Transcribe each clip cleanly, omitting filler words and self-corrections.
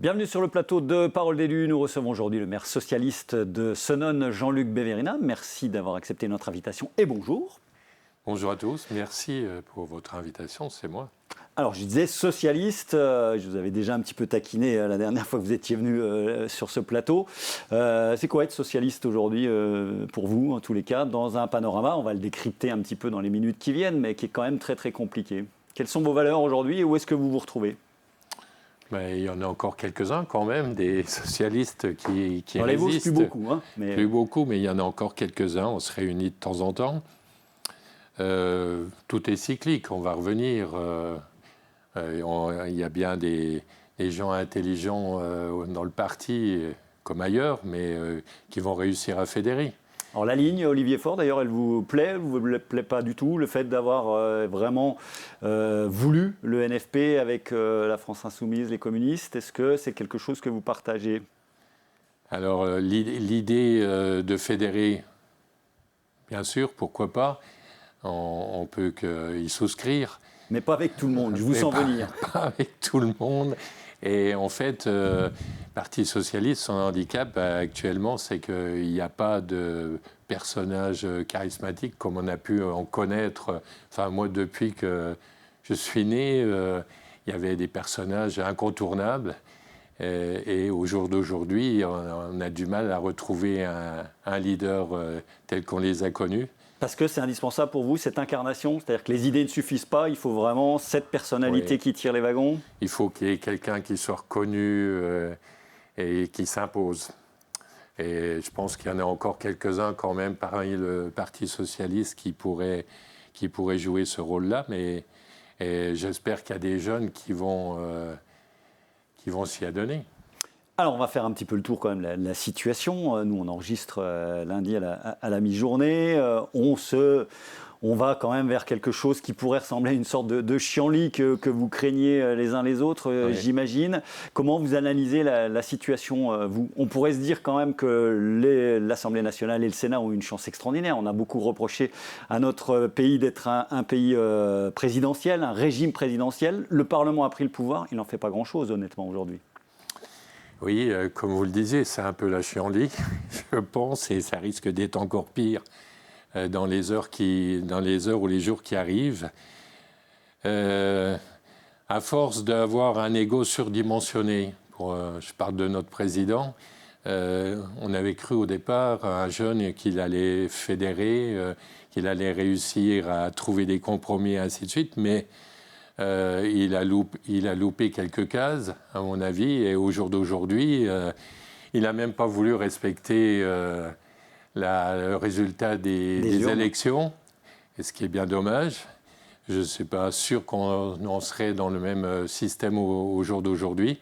Bienvenue sur le plateau de Parole d'élus. Nous recevons aujourd'hui le maire socialiste de Senones, Jean-Luc Beverina. Merci d'avoir accepté notre invitation et bonjour. Bonjour à tous, merci pour votre invitation, c'est moi. Alors je disais socialiste, je vous avais déjà un petit peu taquiné la dernière fois que vous étiez venu sur ce plateau. C'est quoi être socialiste aujourd'hui pour vous, en tous les cas, dans un panorama, on va le décrypter un petit peu dans les minutes qui viennent, mais qui est quand même très très compliqué. Quelles sont vos valeurs aujourd'hui et où est-ce que vous vous retrouvez ? Il y en a encore quelques-uns quand même, des socialistes qui résistent. Plus beaucoup, hein, mais... Plus beaucoup, mais il y en a encore quelques-uns, on se réunit de temps en temps. Tout est cyclique, on va revenir. Il y a bien des gens intelligents dans le parti, comme ailleurs, mais qui vont réussir à fédérer. Alors la ligne, Olivier Faure, d'ailleurs, elle vous plaît ou vous plaît pas du tout, le fait d'avoir vraiment voulu le NFP avec la France Insoumise, les communistes, est-ce que c'est quelque chose que vous partagez ? Alors l'idée de fédérer, bien sûr, pourquoi pas, on peut y souscrire. Mais pas avec tout le monde, je vous sens venir. Pas avec tout le monde. Et en fait, le Parti socialiste, son handicap actuellement, c'est qu'il n'y a pas de personnage charismatique comme on a pu en connaître. Enfin, moi, depuis que je suis né, il y avait des personnages incontournables. Et au jour d'aujourd'hui, on a du mal à retrouver un leader tel qu'on les a connus. Parce que c'est indispensable pour vous, cette incarnation, c'est-à-dire que les idées ne suffisent pas, il faut vraiment cette personnalité qui tire les wagons. Il faut qu'il y ait quelqu'un qui soit reconnu et qui s'impose. Et je pense qu'il y en a encore quelques-uns quand même parmi le Parti socialiste qui pourraient jouer ce rôle-là, mais j'espère qu'il y a des jeunes qui vont s'y adonner. Alors, on va faire un petit peu le tour quand même de la situation. Nous, on enregistre lundi à la mi-journée. On va quand même vers quelque chose qui pourrait ressembler à une sorte de chienlit que vous craignez les uns les autres, j'imagine. Comment vous analysez la situation, vous ? On pourrait se dire quand même que l'Assemblée nationale et le Sénat ont une chance extraordinaire. On a beaucoup reproché à notre pays d'être un pays présidentiel, un régime présidentiel. Le Parlement a pris le pouvoir. Il n'en fait pas grand-chose, honnêtement, aujourd'hui. Oui, comme vous le disiez, c'est un peu la chienlit, je pense, et ça risque d'être encore pire dans les heures ou les jours qui arrivent. À force d'avoir un ego surdimensionné, je parle de notre président, on avait cru au départ à un jeune qu'il allait fédérer, qu'il allait réussir à trouver des compromis et ainsi de suite, mais il a loupé quelques cases, à mon avis, et au jour d'aujourd'hui, il n'a même pas voulu respecter le résultat des élections, et ce qui est bien dommage. Je ne suis pas sûr qu'on en serait dans le même système au jour d'aujourd'hui.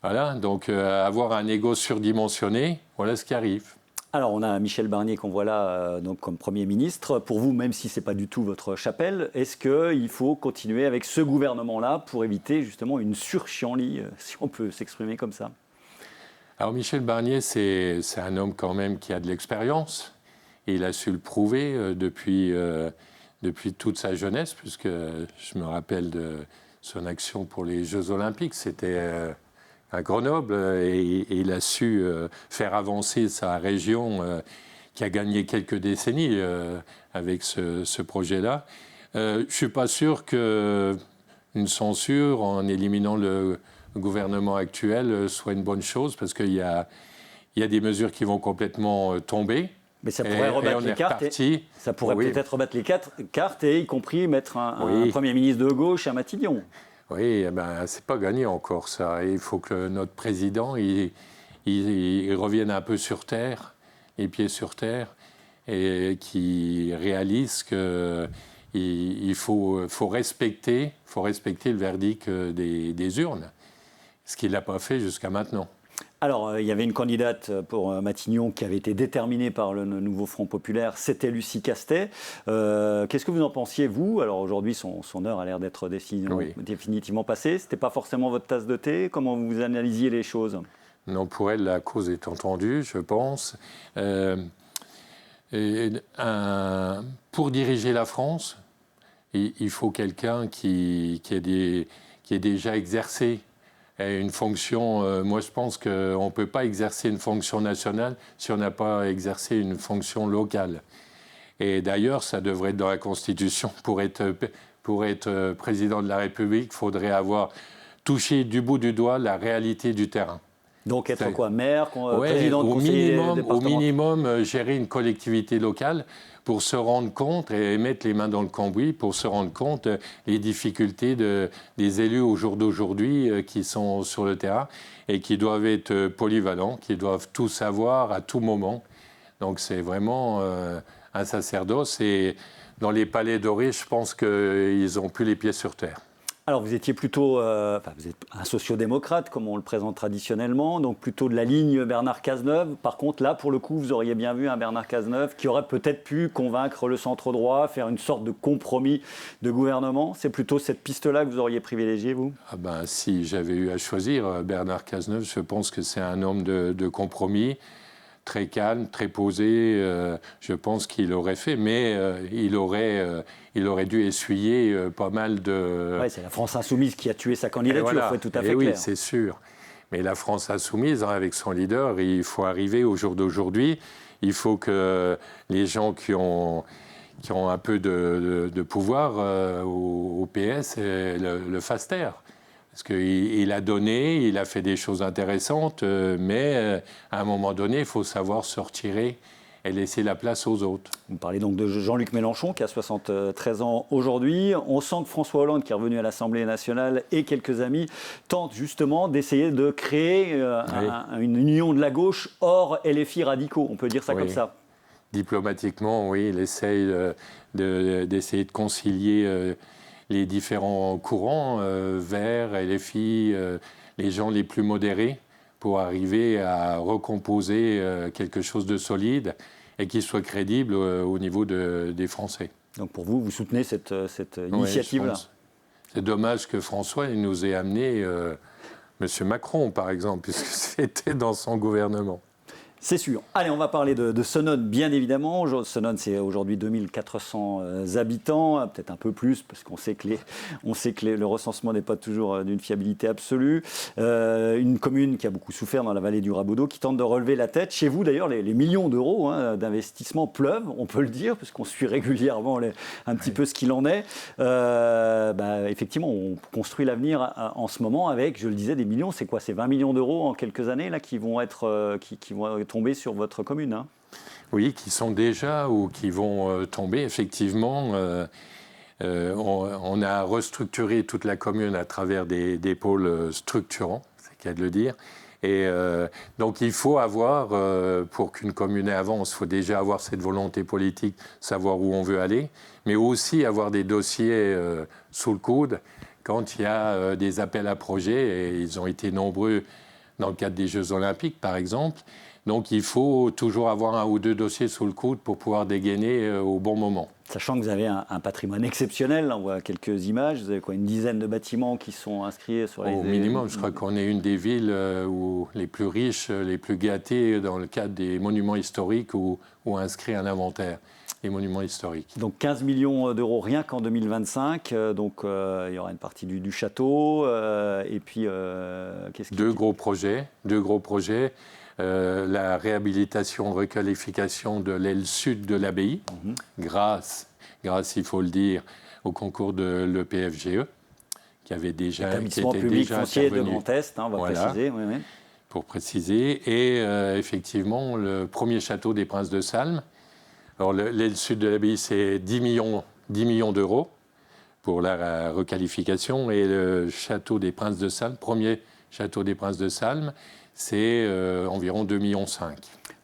Voilà, donc avoir un ego surdimensionné, voilà ce qui arrive. Alors, on a Michel Barnier qu'on voit là donc, comme Premier ministre. Pour vous, même si ce n'est pas du tout votre chapelle, est-ce qu'il faut continuer avec ce gouvernement-là pour éviter justement une surchienlit, si on peut s'exprimer comme ça ? Alors, Michel Barnier, c'est un homme quand même qui a de l'expérience. Et il a su le prouver depuis toute sa jeunesse, puisque je me rappelle de son action pour les Jeux Olympiques. C'était à Grenoble et il a su faire avancer sa région qui a gagné quelques décennies avec ce projet-là. Je ne suis pas sûr qu'une censure en éliminant le gouvernement actuel soit une bonne chose parce qu'il y a des mesures qui vont complètement tomber. Mais ça pourrait rebattre les cartes. Ça pourrait peut-être rebattre les cartes et y compris mettre un Premier ministre de gauche à Matignon. Oui, c'est pas gagné encore ça. Il faut que notre président il revienne un peu sur terre, les pieds sur terre, et qu'il réalise qu'il faut respecter le verdict des urnes, ce qu'il n'a pas fait jusqu'à maintenant. Alors, il y avait une candidate pour Matignon qui avait été déterminée par le nouveau Front populaire, c'était Lucie Castet. Qu'est-ce que vous en pensiez, vous ? Alors aujourd'hui, son heure a l'air d'être définitivement passée. Ce n'était pas forcément votre tasse de thé. Comment vous analysiez les choses ? Non, pour elle, la cause est entendue, je pense. Pour diriger la France, il faut quelqu'un qui ait déjà exercé Et une fonction, moi je pense qu'on ne peut pas exercer une fonction nationale si on n'a pas exercé une fonction locale. Et d'ailleurs, ça devrait être dans la Constitution. Pour être président de la République, il faudrait avoir touché du bout du doigt la réalité du terrain. Donc être quoi, maire, Ouais, président de conseil départemental? Au minimum, gérer une collectivité locale pour se rendre compte et mettre les mains dans le cambouis pour se rendre compte des difficultés des élus au jour d'aujourd'hui qui sont sur le terrain et qui doivent être polyvalents, qui doivent tout savoir à tout moment. Donc c'est vraiment un sacerdoce et dans les palais dorés, je pense qu'ils n'ont plus les pieds sur terre. Alors vous étiez plutôt, vous êtes un sociodémocrate comme on le présente traditionnellement, donc plutôt de la ligne Bernard Cazeneuve. Par contre là, pour le coup, vous auriez bien vu un Bernard Cazeneuve qui aurait peut-être pu convaincre le centre droit, faire une sorte de compromis de gouvernement. C'est plutôt cette piste-là que vous auriez privilégiée, vous? Ah ben, si j'avais eu à choisir Bernard Cazeneuve, je pense que c'est un homme de compromis. Très calme, très posé, je pense qu'il aurait fait, mais il aurait dû essuyer pas mal de... Oui, c'est la France insoumise qui a tué sa candidature, il faut être tout à fait clair. Oui, c'est sûr. Mais la France insoumise, avec son leader, il faut arriver au jour d'aujourd'hui, il faut que les gens qui ont un peu de pouvoir au PS le fassent taire. Parce qu'il a donné, il a fait des choses intéressantes, mais à un moment donné, il faut savoir se retirer et laisser la place aux autres. Vous parlez donc de Jean-Luc Mélenchon, qui a 73 ans aujourd'hui. On sent que François Hollande, qui est revenu à l'Assemblée nationale, et quelques amis, tentent justement d'essayer de créer une union de la gauche hors LFI radicaux. On peut dire ça comme ça. Diplomatiquement, oui, il essaye d'essayer de concilier les différents courants, Verts, LFI, les gens les plus modérés, pour arriver à recomposer quelque chose de solide et qui soit crédible au niveau des Français. Donc pour vous, vous soutenez cette initiative-là? C'est dommage que François nous ait amené M. Macron, par exemple, puisque c'était dans son gouvernement. C'est sûr. Allez, on va parler de Sonone, bien évidemment. Sonone, c'est aujourd'hui 2400 habitants, peut-être un peu plus, parce qu'on sait que le recensement n'est pas toujours d'une fiabilité absolue. Une commune qui a beaucoup souffert dans la vallée du Rabodeau, qui tente de relever la tête. Chez vous, d'ailleurs, les millions d'euros d'investissement pleuvent, on peut le dire, parce qu'on suit régulièrement un petit peu ce qu'il en est. Effectivement, on construit l'avenir en ce moment avec, je le disais, des millions. C'est quoi? C'est 20 millions d'euros en quelques années là, qui vont être tomber sur votre commune, hein? Oui, qui sont déjà ou qui vont tomber. Effectivement, on a restructuré toute la commune à travers des pôles structurants, c'est le cas de le dire. Et donc il faut avoir, pour qu'une commune avance, il faut déjà avoir cette volonté politique, savoir où on veut aller, mais aussi avoir des dossiers sous le coude quand il y a des appels à projets, et ils ont été nombreux dans le cadre des Jeux Olympiques, par exemple. Donc il faut toujours avoir un ou deux dossiers sous le coude pour pouvoir dégainer au bon moment. Sachant que vous avez un patrimoine exceptionnel, on voit quelques images, vous avez quoi, une dizaine de bâtiments qui sont inscrits sur les... Au minimum, je crois qu'on est une des villes où les plus riches, les plus gâtés dans le cadre des monuments historiques où inscrit un inventaire. Les monuments historiques. Donc 15 millions d'euros rien qu'en 2025, donc il y aura une partie du château, et puis... Deux gros projets. La réhabilitation, requalification de l'aile sud de l'abbaye, grâce, il faut le dire, au concours de l'EPFGE, qui avait déjà... Établissement public foncier de Grand Est, on va préciser. Oui. Pour préciser. Et effectivement, le premier château des Princes de Salm. Alors, l'aile sud de l'abbaye, c'est 10 millions d'euros pour la requalification. Et le château des Princes de Salm, premier château des Princes de Salm, c'est environ 2,5 millions.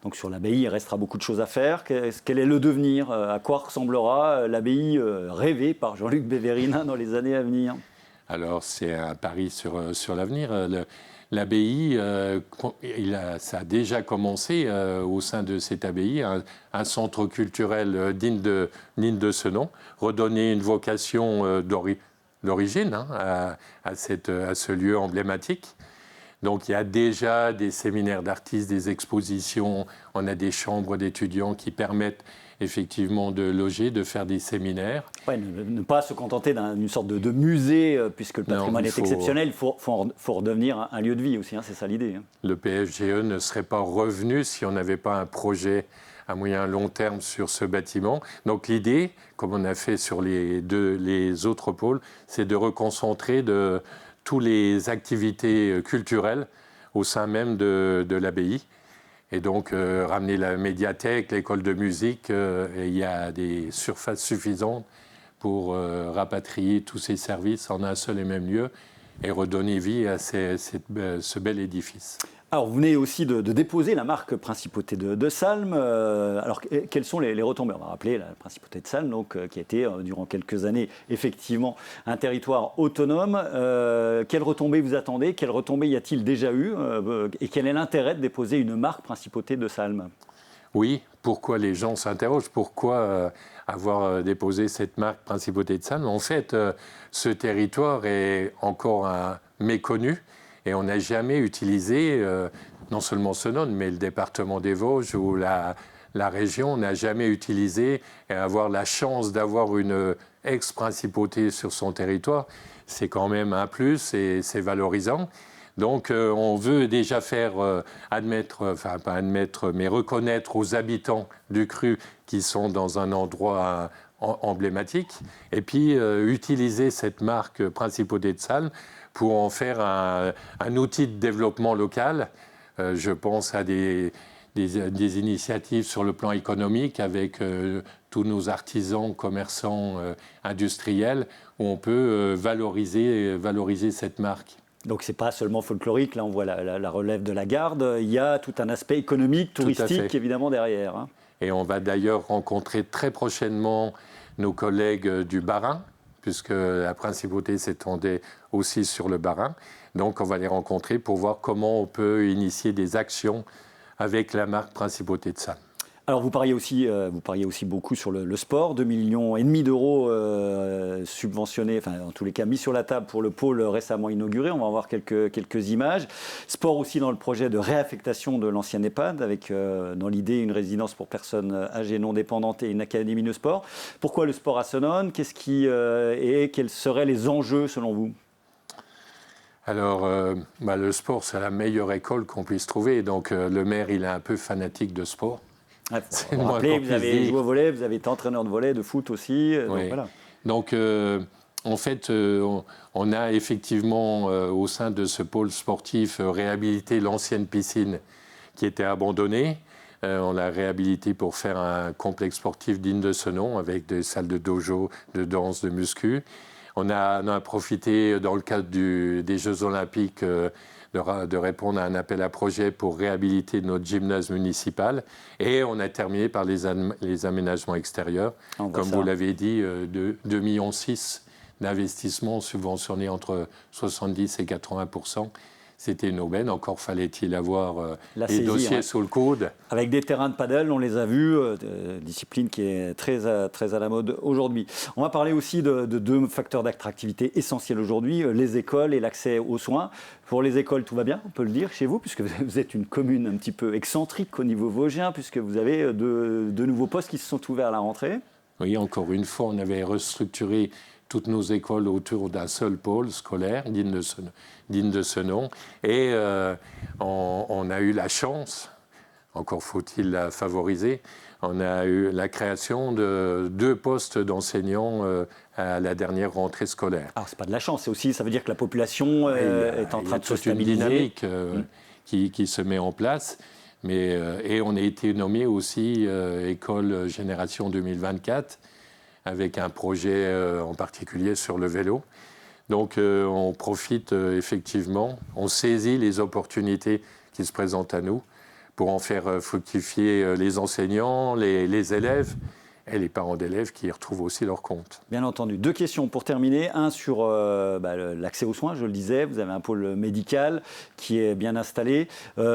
Donc sur l'abbaye, il restera beaucoup de choses à faire. Quel est le devenir? À quoi ressemblera l'abbaye rêvée par Jean-Luc Béverina dans les années à venir? Alors c'est un pari sur l'avenir. L'abbaye, ça a déjà commencé au sein de cette abbaye, un centre culturel digne de ce nom, redonner une vocation d'origine à ce lieu emblématique. Donc il y a déjà des séminaires d'artistes, des expositions, on a des chambres d'étudiants qui permettent effectivement de loger, de faire des séminaires. Ouais, ne pas se contenter d'une sorte de musée, puisque le patrimoine est exceptionnel, il faut redevenir un lieu de vie aussi, hein, c'est ça l'idée. Hein. Le PFGE ne serait pas revenu si on n'avait pas un projet à moyen long terme sur ce bâtiment. Donc l'idée, comme on a fait sur les autres pôles, c'est de reconcentrer toutes les activités culturelles au sein même de l'abbaye. Et donc, ramener la médiathèque, l'école de musique, et il y a des surfaces suffisantes pour rapatrier tous ces services en un seul et même lieu et redonner vie à ce bel édifice. Alors, vous venez aussi de déposer la marque Principauté de Salm. Alors, quelles sont les retombées? On va rappeler la Principauté de Salm, donc, qui a été, durant quelques années, effectivement, un territoire autonome. Quelles retombées vous attendez? Quelles retombées y a-t-il déjà eu? Et quel est l'intérêt de déposer une marque Principauté de Salm? Oui, pourquoi les gens s'interrogent? Pourquoi avoir déposé cette marque Principauté de Salm? En fait, ce territoire est encore méconnu. Et on n'a jamais utilisé, non seulement Senones, mais le département des Vosges ou la région n'a jamais utilisé, et avoir la chance d'avoir une ex-principauté sur son territoire, c'est quand même un plus et c'est valorisant. Donc on veut déjà faire pas admettre, mais reconnaître aux habitants du Cru qui sont dans un endroit emblématique, et puis utiliser cette marque Principauté de Salm pour en faire un outil de développement local. Je pense à des initiatives sur le plan économique avec tous nos artisans, commerçants, industriels, où on peut valoriser cette marque. Donc ce n'est pas seulement folklorique, là on voit la relève de la garde, il y a tout un aspect économique, touristique évidemment derrière. Hein. Et on va d'ailleurs rencontrer très prochainement nos collègues du Bas-Rhin, puisque la principauté s'étendait aussi sur le Bas-Rhin. Donc on va les rencontrer pour voir comment on peut initier des actions avec la marque Principauté de Salm. Alors vous pariez aussi beaucoup sur le sport, 2,5 millions d'euros subventionnés, enfin en tous les cas mis sur la table pour le pôle récemment inauguré. On va en voir quelques images. Sport aussi dans le projet de réaffectation de l'ancien EHPAD, avec dans l'idée une résidence pour personnes âgées non dépendantes et une académie de sport. Pourquoi le sport à Senones? Et quels seraient les enjeux selon vous? Alors, le sport, c'est la meilleure école qu'on puisse trouver. Donc le maire, il est un peu fanatique de sport. Vous rappelez, vous avez joué au volley, vous avez été entraîneur de volley, de foot aussi. Oui. Donc, voilà. Donc en fait, on a effectivement, au sein de ce pôle sportif, réhabilité l'ancienne piscine qui était abandonnée. On l'a réhabilité pour faire un complexe sportif digne de ce nom, avec des salles de dojo, de danse, de muscu. On a profité, dans le cadre des Jeux Olympiques, de répondre à un appel à projet pour réhabiliter notre gymnase municipal. Et on a terminé par les aménagements extérieurs. Comme vous l'avez dit, 2,6 millions d'investissements subventionnés entre 70 et 80%. C'était une aubaine, encore fallait-il avoir les dossiers sous le coude. Avec des terrains de paddle, on les a vus, discipline qui est très à la mode aujourd'hui. On va parler aussi de deux facteurs d'attractivité essentiels aujourd'hui, les écoles et l'accès aux soins. Pour les écoles, tout va bien, on peut le dire, chez vous, puisque vous êtes une commune un petit peu excentrique au niveau vosgien, puisque vous avez deux nouveaux postes qui se sont ouverts à la rentrée. Oui, encore une fois, on avait restructuré toutes nos écoles autour d'un seul pôle scolaire, digne de ce nom. Et on a eu la chance, encore faut-il la favoriser, on a eu la création de 2 postes d'enseignants à la dernière rentrée scolaire. Alors, ce n'est pas de la chance, c'est aussi, ça veut dire que la population est en train de se stabiliser. Il y a toute une dynamique qui se met en place. Et on a été nommé aussi École Génération 2024, avec un projet en particulier sur le vélo. Donc on profite effectivement, on saisit les opportunités qui se présentent à nous pour en faire fructifier les enseignants, les élèves et les parents d'élèves qui y retrouvent aussi leur compte. Bien entendu. 2 questions pour terminer. Un sur l'accès aux soins, je le disais. Vous avez un pôle médical qui est bien installé.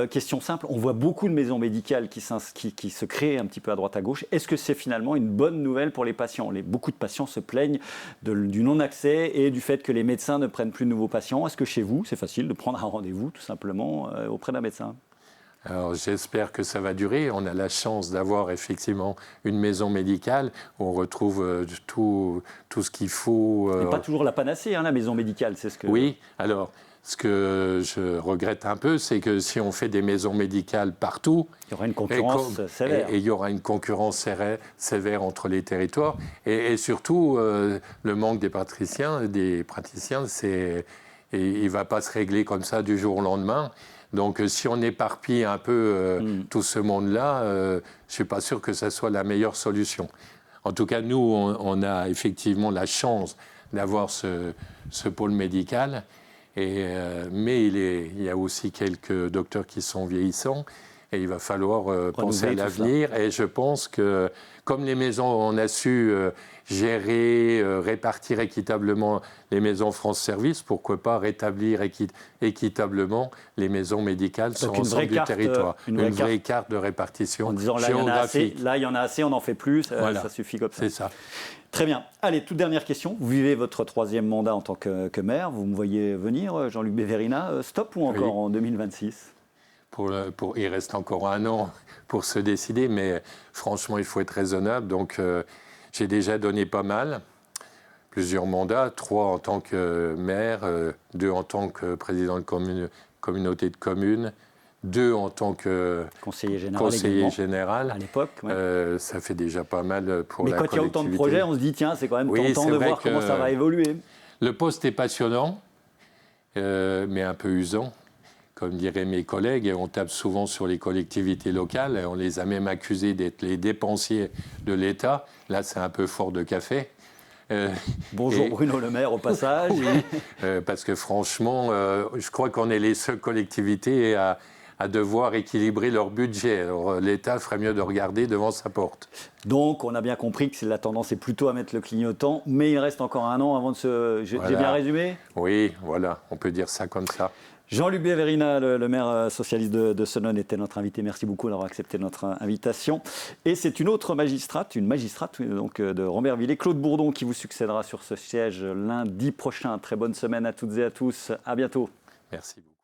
Question simple, on voit beaucoup de maisons médicales qui se créent un petit peu à droite à gauche. Est-ce que c'est finalement une bonne nouvelle pour les patients ? Beaucoup de patients se plaignent du non-accès et du fait que les médecins ne prennent plus de nouveaux patients. Est-ce que chez vous, c'est facile de prendre un rendez-vous tout simplement auprès d'un médecin ? Alors j'espère que ça va durer. On a la chance d'avoir effectivement une maison médicale où on retrouve tout ce qu'il faut. C'est pas toujours la panacée, la maison médicale, c'est ce que... Oui, alors ce que je regrette un peu, c'est que si on fait des maisons médicales partout... Il y aura une concurrence sévère. Et il y aura une concurrence sévère entre les territoires. Et surtout, le manque des praticiens, il ne va pas se régler comme ça du jour au lendemain. Donc, si on éparpille un peu tout ce monde-là, je ne suis pas sûr que ça soit la meilleure solution. En tout cas, nous, on a effectivement la chance d'avoir ce pôle médical. Mais il y a aussi quelques docteurs qui sont vieillissants. Et il va falloir penser à l'avenir. Et je pense que, comme les maisons, on a su gérer, répartir équitablement les maisons France Service, pourquoi pas rétablir équitablement les maisons médicales sur l'ensemble du territoire. Une vraie carte de répartition géographique. Là, il y en a assez, on n'en fait plus, ça suffit comme ça. C'est ça. Très bien. Allez, toute dernière question. Vous vivez votre 3e mandat en tant que maire. Vous me voyez venir, Jean-Luc Beverina. Stop ou encore en 2026 ? Il reste encore un an pour se décider, mais franchement, il faut être raisonnable. Donc, j'ai déjà donné pas mal, plusieurs mandats, 3 en tant que maire, 2 en tant que président de communauté de communes, 2 en tant que conseiller général. À l'époque, ça fait déjà pas mal pour la collectivité. Mais quand il y a autant de projets, on se dit, tiens, c'est quand même tentant de voir comment ça va évoluer. Le poste est passionnant, mais un peu usant. Comme diraient mes collègues, on tape souvent sur les collectivités locales, on les a même accusés d'être les dépensiers de l'État. Là, c'est un peu fort de café. Bonjour Bruno Le Maire au passage. Oui, parce que franchement, je crois qu'on est les seules collectivités à devoir équilibrer leur budget. Alors l'État ferait mieux de regarder devant sa porte. Donc on a bien compris que la tendance est plutôt à mettre le clignotant, mais il reste encore un an avant de se... J'ai bien résumé ? Oui, voilà, on peut dire ça comme ça. Jean-Luc Beverina, le maire socialiste de Senones, était notre invité. Merci beaucoup d'avoir accepté notre invitation. Et c'est une magistrate donc, de Rombervillers, Claude Bourdon, qui vous succédera sur ce siège lundi prochain. Très bonne semaine à toutes et à tous. À bientôt. Merci beaucoup.